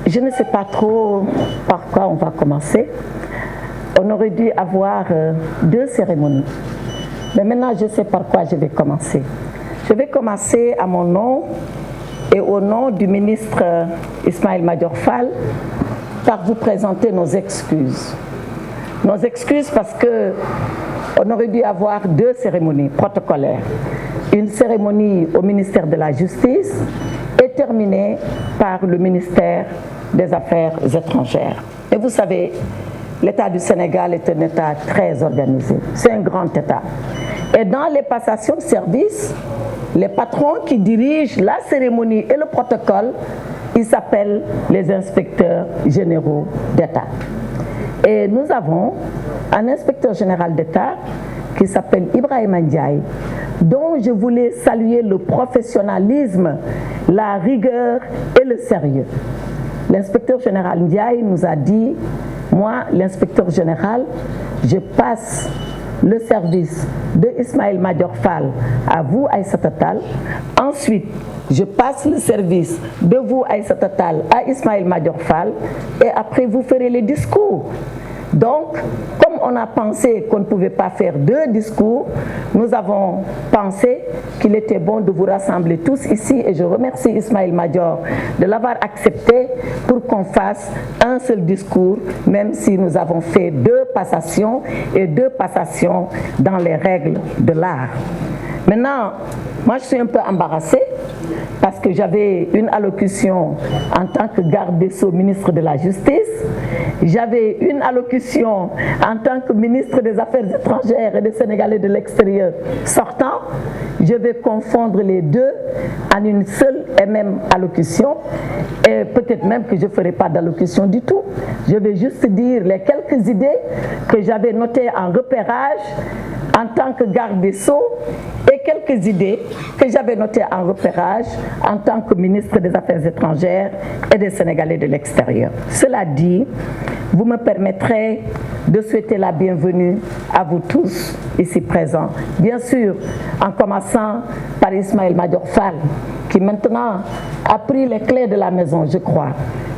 je ne sais pas trop par quoi on va commencer. On aurait dû avoir 2 cérémonies. Mais maintenant, je sais par quoi je vais commencer. Je vais commencer à mon nom et au nom du ministre Ismaël Madior Fall par vous présenter nos excuses. Nos excuses parce qu'on aurait dû avoir 2 cérémonies protocolaires. Une cérémonie au ministère de la Justice et terminée par le ministère des Affaires étrangères. Et vous savez, l'État du Sénégal est un État très organisé. C'est un grand État. Et dans les passations de service, les patrons qui dirigent la cérémonie et le protocole, ils s'appellent les inspecteurs généraux d'État. Et nous avons un inspecteur général d'État qui s'appelle Ibrahima Ndiaye, dont je voulais saluer le professionnalisme, la rigueur et le sérieux. L'inspecteur général Ndiaye nous a dit, moi, l'inspecteur général, je passe le service de Ismaël Madior Fall à vous, Aïssata Tall. Ensuite, je passe le service de vous, Aïssata Tall, à Ismaël Madior Fall. Et après, vous ferez les discours. Donc, comme on a pensé qu'on ne pouvait pas faire 2 discours, nous avons pensé qu'il était bon de vous rassembler tous ici et je remercie Ismaël Madior de l'avoir accepté pour qu'on fasse un seul discours, même si nous avons fait 2 passations et 2 passations dans les règles de l'art. Maintenant, moi je suis un peu embarrassée parce que j'avais une allocution en tant que garde des Sceaux, ministre de la Justice. J'avais une allocution en tant que ministre des Affaires étrangères et des Sénégalais de l'extérieur sortant. Je vais confondre les 2 en une seule et même allocution. Et peut-être même que je ne ferai pas d'allocution du tout. Je vais juste dire les quelques idées que j'avais notées en repérage en tant que garde des Sceaux et quelques idées que j'avais notées en repérage en tant que ministre des Affaires étrangères et des Sénégalais de l'extérieur. Cela dit, vous me permettrez de souhaiter la bienvenue à vous tous ici présents. Bien sûr, en commençant par Ismaël Madior Fall, qui maintenant a pris les clés de la maison, je crois,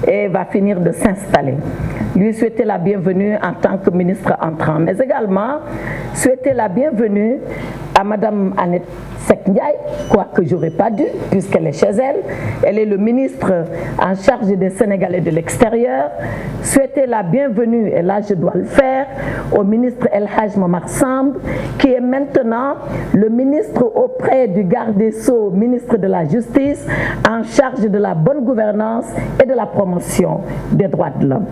et va finir de s'installer. Lui souhaiter la bienvenue en tant que ministre entrant, mais également souhaiter la bienvenue à Madame Annette Seck Ndiaye, quoique je n'aurais pas dû, puisqu'elle est chez elle. Elle est le ministre en charge des Sénégalais de l'extérieur. Souhaiter la bienvenue, et là je dois le faire, au ministre El Hadj Momar Samb, qui est maintenant le ministre auprès du garde des Sceaux, ministre de la Justice, en charge de la bonne gouvernance et de la promotion des droits de l'homme.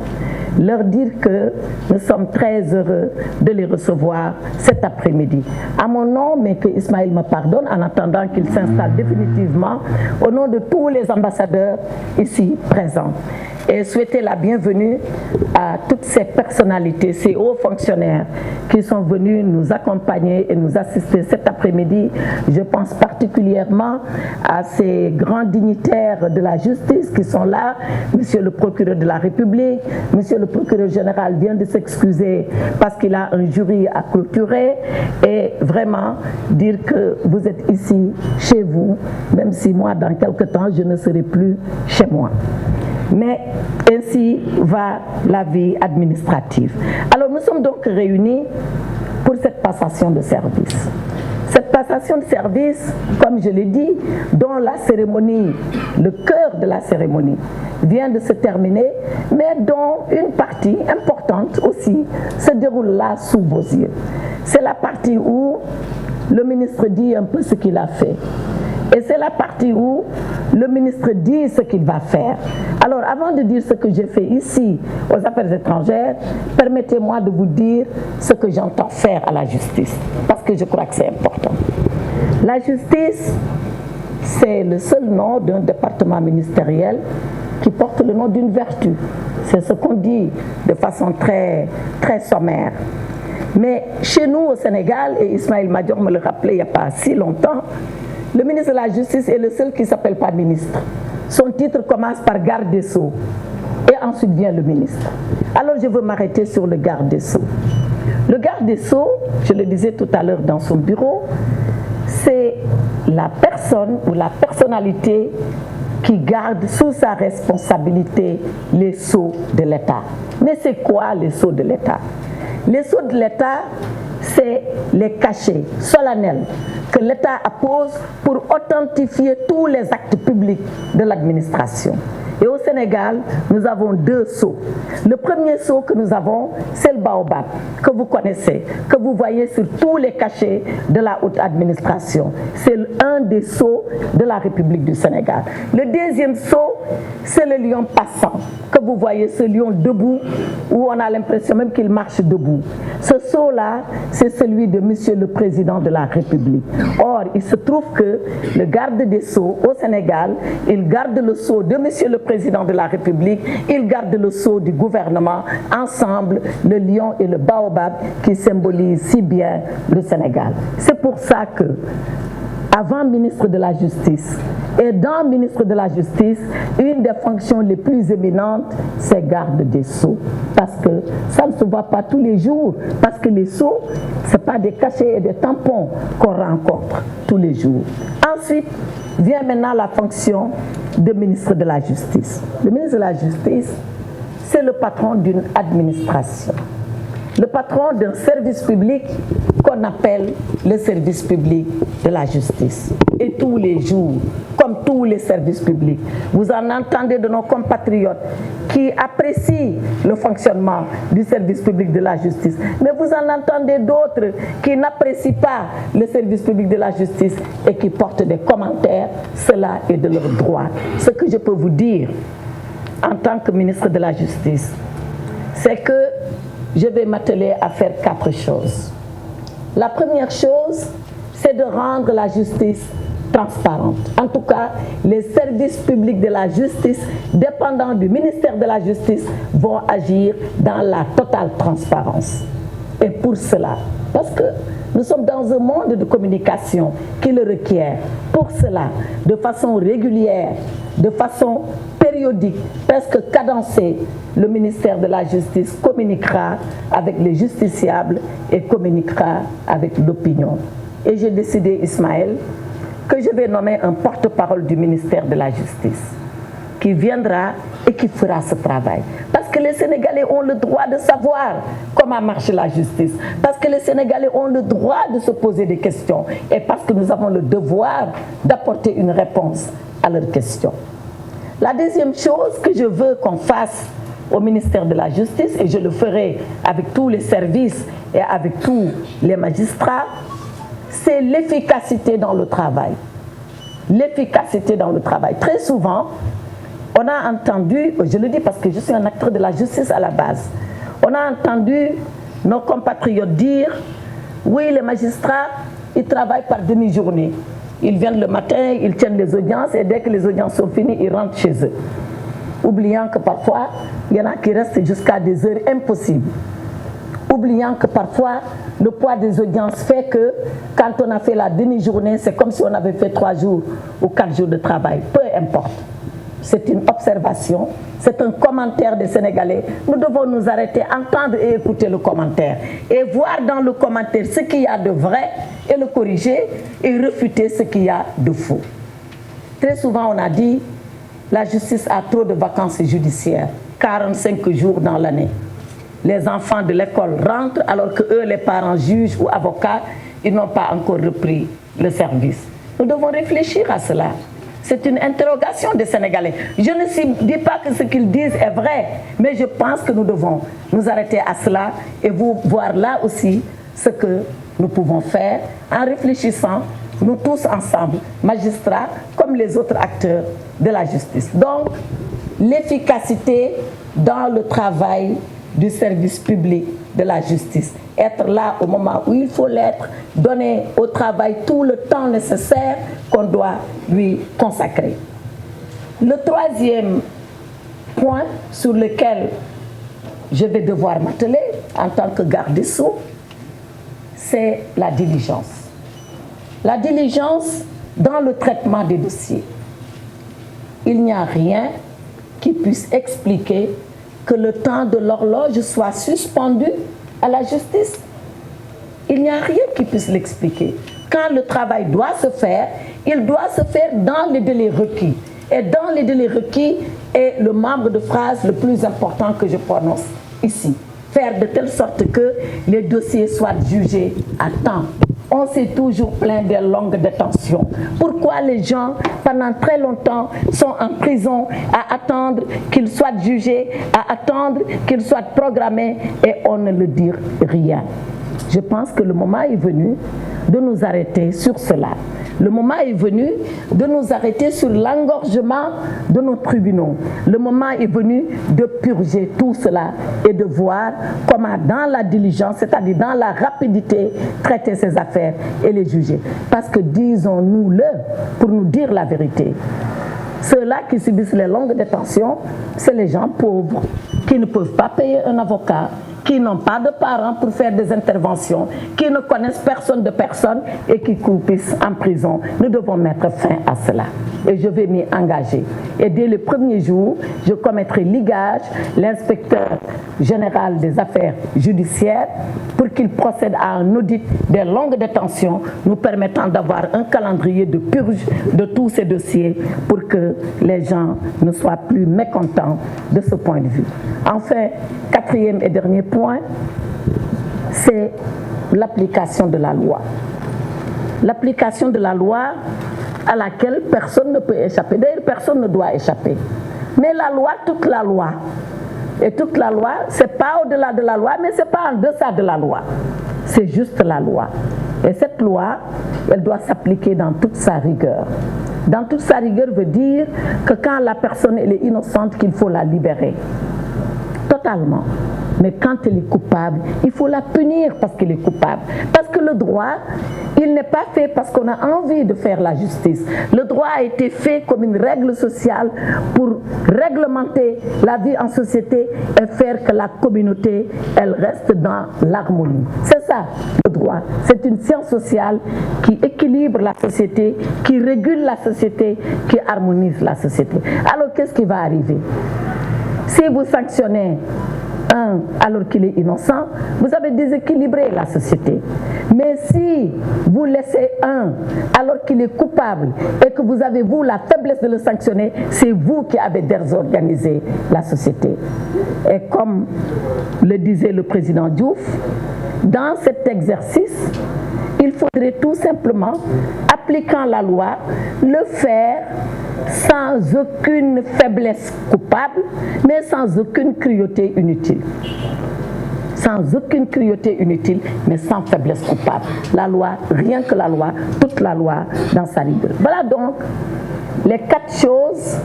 Leur dire que nous sommes très heureux de les recevoir cet après-midi. À mon nom, mais que Ismaël me pardonne en attendant qu'il s'installe définitivement, au nom de tous les ambassadeurs ici présents. Et souhaiter la bienvenue à toutes ces personnalités, ces hauts fonctionnaires qui sont venus nous accompagner et nous assister cet après-midi. Je pense particulièrement à ces grands dignitaires de la justice qui sont là. Monsieur le procureur de la République, monsieur le procureur général vient de s'excuser parce qu'il a un jury à clôturer, et vraiment dire que vous êtes ici chez vous, même si moi dans quelque temps je ne serai plus chez moi. Mais ainsi va la vie administrative. Alors nous sommes donc réunis pour cette passation de service. Cette passation de service, comme je l'ai dit, dont la cérémonie, le cœur de la cérémonie vient de se terminer, mais dont une partie importante aussi se déroule là sous vos yeux. C'est la partie où le ministre dit un peu ce qu'il a fait. Et c'est la partie où le ministre dit ce qu'il va faire. Alors, avant de dire ce que j'ai fait ici aux Affaires étrangères, permettez-moi de vous dire ce que j'entends faire à la justice, parce que je crois que c'est important. La justice, c'est le seul nom d'un département ministériel qui porte le nom d'une vertu. C'est ce qu'on dit de façon très, très sommaire. Mais chez nous au Sénégal, et Ismaël Madior me le rappelait il n'y a pas si longtemps, le ministre de la Justice est le seul qui ne s'appelle pas ministre. Son titre commence par garde des Sceaux et ensuite vient le ministre. Alors je veux m'arrêter sur le garde des Sceaux. Le garde des Sceaux, je le disais tout à l'heure dans son bureau, c'est la personne ou la personnalité qui garde sous sa responsabilité les sceaux de l'État. Mais c'est quoi les sceaux de l'État? Les sceaux de l'État, c'est les cachets solennels que l'État appose pour authentifier tous les actes publics de l'administration. Et au Sénégal, nous avons deux sceaux. Le premier sceau que nous avons, c'est le baobab, que vous connaissez, que vous voyez sur tous les cachets de la haute administration. C'est un des sceaux de la République du Sénégal. Le deuxième sceau, c'est le lion passant, que vous voyez, ce lion debout, où on a l'impression même qu'il marche debout. Ce sceau-là, c'est celui de Monsieur le Président de la République. Or, il se trouve que le garde des sceaux au Sénégal, il garde le sceau de Monsieur le Président de la République, il garde le sceau du gouvernement, ensemble, le lion et le baobab qui symbolisent si bien le Sénégal. C'est pour ça que, avant ministre de la Justice et dans ministre de la Justice, une des fonctions les plus éminentes, c'est garde des sceaux. Parce que ça ne se voit pas tous les jours. Parce que les sceaux, ce n'est pas des cachets et des tampons qu'on rencontre tous les jours. Ensuite, vient maintenant la fonction de ministre de la Justice. Le ministre de la Justice, c'est le patron d'une administration. Le patron d'un service public qu'on appelle le service public de la justice. Et tous les jours, comme tous les services publics, vous en entendez de nos compatriotes qui apprécient le fonctionnement du service public de la justice. Mais vous en entendez d'autres qui n'apprécient pas le service public de la justice et qui portent des commentaires. Cela est de leur droit. Ce que je peux vous dire en tant que ministre de la Justice, c'est que je vais m'atteler à faire 4 choses. La première chose, c'est de rendre la justice transparente. En tout cas, les services publics de la justice, dépendant du ministère de la Justice, vont agir dans la totale transparence. Et pour cela, parce que nous sommes dans un monde de communication qui le requiert, pour cela, de façon régulière, de façon périodique, presque cadencée, le ministère de la Justice communiquera avec les justiciables et communiquera avec l'opinion. Et j'ai décidé, Ismaël, que je vais nommer un porte-parole du ministère de la Justice qui viendra et qui fera ce travail. Parce que les Sénégalais ont le droit de savoir comment marche la justice. Parce que les Sénégalais ont le droit de se poser des questions. Et parce que nous avons le devoir d'apporter une réponse à leurs questions. La deuxième chose que je veux qu'on fasse au ministère de la Justice, et je le ferai avec tous les services et avec tous les magistrats, c'est l'efficacité dans le travail. L'efficacité dans le travail. Très souvent, on a entendu, je le dis parce que je suis un acteur de la justice à la base, on a entendu nos compatriotes dire, oui, les magistrats, ils travaillent par demi-journée. Ils viennent le matin, ils tiennent les audiences et dès que les audiences sont finies, ils rentrent chez eux. Oubliant que parfois, il y en a qui restent jusqu'à des heures impossibles. Oubliant que parfois, le poids des audiences fait que quand on a fait la demi-journée, c'est comme si on avait fait 3 jours ou 4 jours de travail. Peu importe. C'est une observation, c'est un commentaire des Sénégalais. Nous devons nous arrêter, entendre et écouter le commentaire. Et voir dans le commentaire ce qu'il y a de vrai et le corriger et refuter ce qu'il y a de faux. Très souvent, on a dit la justice a trop de vacances judiciaires, 45 jours dans l'année. Les enfants de l'école rentrent alors que eux, les parents juges ou avocats, ils n'ont pas encore repris le service. Nous devons réfléchir à cela. C'est une interrogation des Sénégalais. Je ne dis pas que ce qu'ils disent est vrai, mais je pense que nous devons nous arrêter à cela et voir là aussi ce que nous pouvons faire en réfléchissant, nous tous ensemble, magistrats comme les autres acteurs de la justice. Donc, l'efficacité dans le travail du service public de la justice. Être là au moment où il faut l'être, donner au travail tout le temps nécessaire qu'on doit lui consacrer. Le troisième point sur lequel je vais devoir m'atteler en tant que garde des Sceaux, c'est la diligence. La diligence dans le traitement des dossiers. Il n'y a rien qui puisse expliquer que le temps de l'horloge soit suspendu à la justice. Il n'y a rien qui puisse l'expliquer. Quand le travail doit se faire, il doit se faire dans les délais requis. et dans les délais requis est le membre de phrase le plus important que je prononce ici. Faire de telle sorte que les dossiers soient jugés à temps. On s'est toujours plaint des longues détentions. Pourquoi les gens, pendant très longtemps, sont en prison à attendre qu'ils soient jugés, à attendre qu'ils soient programmés et on ne leur dit rien. Je pense que le moment est venu de nous arrêter sur cela. Le moment est venu de nous arrêter sur l'engorgement de nos tribunaux. Le moment est venu de purger tout cela et de voir comment dans la diligence, c'est-à-dire dans la rapidité, traiter ces affaires et les juger. Parce que disons-nous-le, pour nous dire la vérité, ceux-là qui subissent les longues détentions, c'est les gens pauvres qui ne peuvent pas payer un avocat, qui n'ont pas de parents pour faire des interventions, qui ne connaissent personne de personne et qui croupissent en prison. Nous devons mettre fin à cela. Et je vais m'y engager. Et dès le premier jour, je commettrai ligage l'inspecteur général des affaires judiciaires pour qu'il procède à un audit des longues détentions, nous permettant d'avoir un calendrier de purge de tous ces dossiers pour que les gens ne soient plus mécontents de ce point de vue. Enfin, quatrième et dernier point, c'est l'application de la loi. L'application de la loi à laquelle personne ne peut échapper. D'ailleurs, personne ne doit échapper. Mais la loi, toute la loi, et toute la loi, ce n'est pas au-delà de la loi, mais ce n'est pas en deçà de la loi. C'est juste la loi. Et cette loi, elle doit s'appliquer dans toute sa rigueur. Dans toute sa rigueur veut dire que quand la personne elle est innocente, qu'il faut la libérer. Totalement. Mais quand elle est coupable, il faut la punir parce qu'elle est coupable. Parce que le droit, il n'est pas fait parce qu'on a envie de faire la justice. Le droit a été fait comme une règle sociale pour réglementer la vie en société et faire que la communauté, elle reste dans l'harmonie. C'est ça, le droit. C'est une science sociale qui équilibre la société, qui régule la société, qui harmonise la société. Alors, qu'est-ce qui va arriver? Si vous sanctionnez un alors qu'il est innocent, vous avez déséquilibré la société. Mais si vous laissez un alors qu'il est coupable et que vous avez, vous, la faiblesse de le sanctionner, c'est vous qui avez désorganisé la société. Et comme le disait le président Diouf, dans cet exercice, il faudrait tout simplement, appliquant la loi, le faire sans aucune faiblesse coupable, mais sans aucune cruauté inutile. Sans aucune cruauté inutile, mais sans faiblesse coupable. La loi, rien que la loi, toute la loi dans sa rigueur. Voilà donc les 4 choses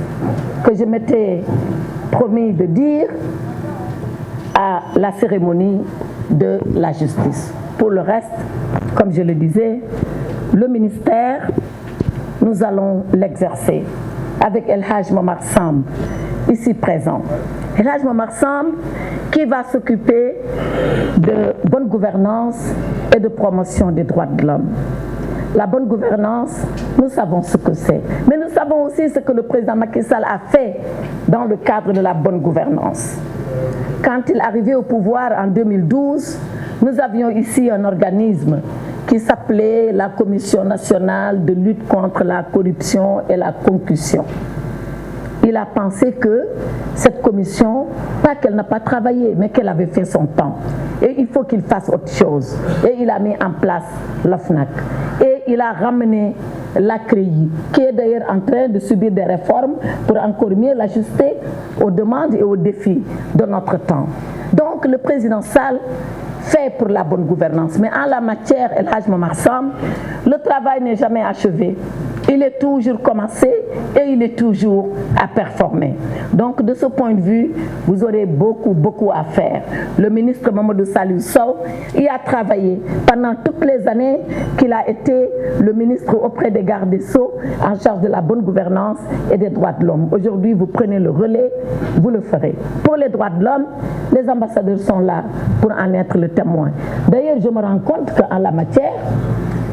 que je m'étais promis de dire à la cérémonie de la justice. Pour le reste, comme je le disais, le ministère, nous allons l'exercer avec El Hadj Momar Samb, ici présent. El Hadj Momar Samb qui va s'occuper de bonne gouvernance et de promotion des droits de l'homme. La bonne gouvernance, nous savons ce que c'est. Mais nous savons aussi ce que le président Macky Sall a fait dans le cadre de la bonne gouvernance. Quand il est arrivé au pouvoir en 2012, nous avions ici un organisme qui s'appelait la Commission nationale de lutte contre la corruption et la concussion. Il a pensé que cette commission, pas qu'elle n'a pas travaillé, mais qu'elle avait fait son temps. Et il faut qu'il fasse autre chose. Et il a mis en place l'OFNAC. Et il a ramené la CREI, qui est d'ailleurs en train de subir des réformes pour encore mieux l'ajuster aux demandes et aux défis de notre temps. Donc le président Sall fait pour la bonne gouvernance. Mais en la matière, El Hadj Momar Samb, le travail n'est jamais achevé. Il est toujours commencé et il est toujours à performer. Donc de ce point de vue, vous aurez beaucoup à faire. Le ministre Mamadou Salif Sow y a travaillé pendant toutes les années qu'il a été le ministre auprès des gardes des Sceaux en charge de la bonne gouvernance et des droits de l'homme. Aujourd'hui, vous prenez le relais, vous le ferez. Pour les droits de l'homme, les ambassadeurs sont là pour en être le témoin. D'ailleurs, je me rends compte qu'en la matière,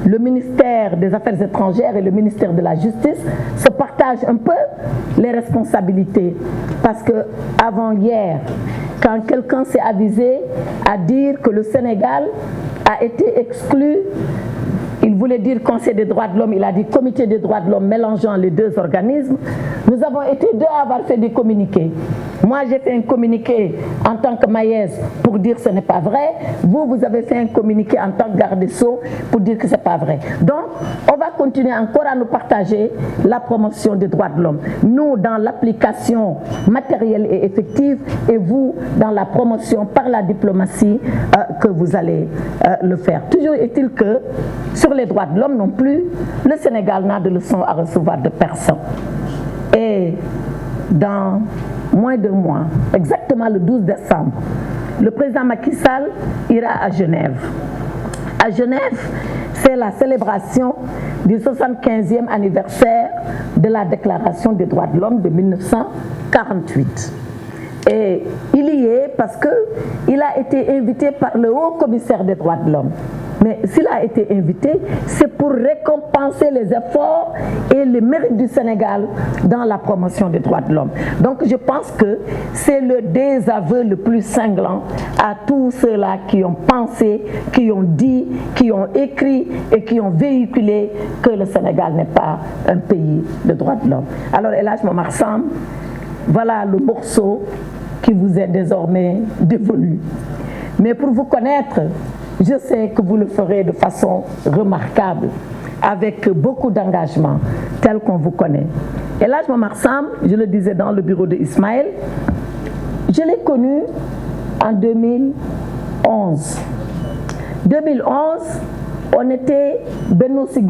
le ministère des Affaires étrangères et le ministère de la Justice se partagent un peu les responsabilités. Parce que avant hier, quand quelqu'un s'est avisé à dire que le Sénégal a été exclu, il voulait dire Conseil des droits de l'homme, il a dit Comité des droits de l'homme mélangeant les deux organismes, Nous avons été deux à avoir fait des communiqués. Moi, j'ai fait un communiqué en tant que Maïs pour dire que ce n'est pas vrai. Vous, vous avez fait un communiqué en tant que garde des Sceaux pour dire que ce n'est pas vrai. Donc, on va continuer encore à nous partager la promotion des droits de l'homme. Nous, dans l'application matérielle et effective, et vous, dans la promotion par la diplomatie que vous allez le faire. Toujours est-il que, sur les droits de l'homme non plus, le Sénégal n'a de leçons à recevoir de personne. Et dans moins d'un mois, exactement le 12 décembre, le président Macky Sall ira à Genève. À Genève, c'est la célébration du 75e anniversaire de la Déclaration des droits de l'homme de 1948. Et il y est parce qu'il a été invité par le haut commissaire des droits de l'homme. Mais s'il a été invité, c'est pour récompenser les efforts et les mérites du Sénégal dans la promotion des droits de l'homme. Donc je pense que c'est le désaveu le plus cinglant à tous ceux-là qui ont pensé, qui ont dit, qui ont écrit et qui ont véhiculé que le Sénégal n'est pas un pays de droits de l'homme. Alors El Hadj Momar Samb, voilà le morceau qui vous est désormais dévolu. Mais pour vous connaître, je sais que vous le ferez de façon remarquable, avec beaucoup d'engagement, tel qu'on vous connaît. El Hadj Momar Samb, je le disais dans le bureau de Ismaël, je l'ai connu en 2011. 2011, on était Benno Siggi